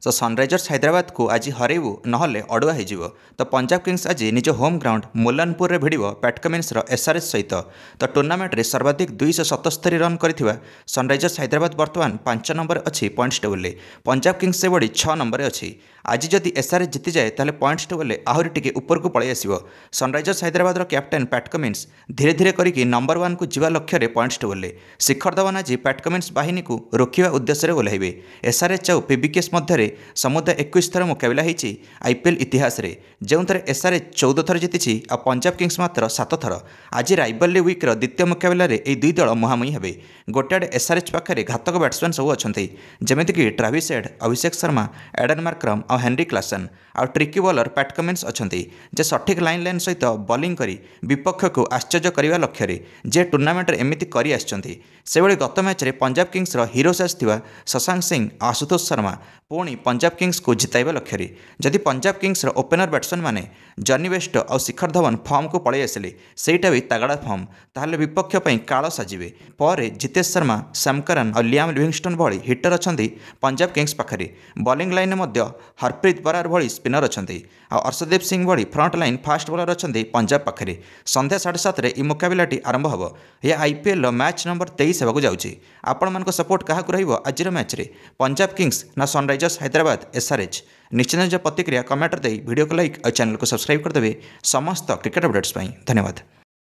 सो Sunrisers Hyderabad को आज हरैबू नहले अड़ुआ हो तो पंजाब किंग्स आज निज होम ग्राउंड मुल्लानपुर भिड़ पैट कमिन्स एसआरएच सहित तो टूर्नामेंट में सर्वाधिक 277 रन कर सनराइजर्स हैदराबाद बर्तमान 5 नंबर अच्छी पॉइंट्स टेबुल पंजाब किंग्स से बड़ी 6 नंबर अच्छी। आज जदि एसआरएच जीति जाए ताले पॉइंट्स टेबुल आहरी टिके ऊपर को पलि आसिबो। Sunrisers Hyderabad captain Pat Cummins धीरे धीरे करके नंबर 1 को जीवा लक्ष्य पॉइंट्स टेबुल शिखर धवन आज पैट कमिन्स बाहिनी को रोकवा उद्देश्य ओह्लैबे। एसआरएच और पीबीकेएस मध्य समुदाय 21 थर मुकाबला होती आईपीएल इतिहास रे जो थे एसआरएच 14 थर जीति और पंजाब किंग्स मात्र 7 थर। आज राइवलरी वीक्र द्वितीय मुकाबला यह दुई दल मुहांमुही हेबे। गोटे आड़े एसआरएच पाखे घातक बैट्समैन सब अच्छा जमीक Travis head, Abhishek Sharma, Aiden Markram और हेनरी क्लासन और ट्रिकी बॉलर पैट कमिन्स अच्छा जे सठिक लाइन सहित बॉलिंग करी विपक्ष को आश्चर्य करने लक्ष्य जे टूर्नामेंट एमती कर गत मैच रे पंजाब किंग्स हीरोज आसथिबा शशांक सिंह, आशुतोष शर्मा पुणी पंजाब किंग्स को जिताइबा लक्ष्य जदि पंजाब किंग्स ओपनर बैट्समैन माने जॉनी बेस्ट और शिखर धवन फॉर्म को पलि आसिले सेटा भी तगड़ा फॉर्म ताहले विपक्ष पई काल साजिबे। पर जितेश शर्मा, सैम करन और लियाम लिविंगस्टन भली हिटर अच्छा पंजाब किंग्स पाखे। बॉलिंग लाइन में हरप्रीत बरार भली स्पिनर अच्छा और अर्शदीप सिंह भली फ्रंट लाइन फास्ट बॉलर अच्छा पंजाब पाखे। संध्या 7:30 यह मुकाबलाटी आरंभ हो। यह आईपीएल मैच नंबर 23 होगा जाऊँगी। आपण मान सपोर्ट क्या आज मैच रे पंजाब किंग्स ना सनराइजर्स हैदराबाद एसआरएच? निश्चित निज प्रतिक्रिया कमेंट दे वीडियो को लाइक और चैनल को सब्सक्राइब करदे। समस्त क्रिकेट अपडेट्स धन्यवाद।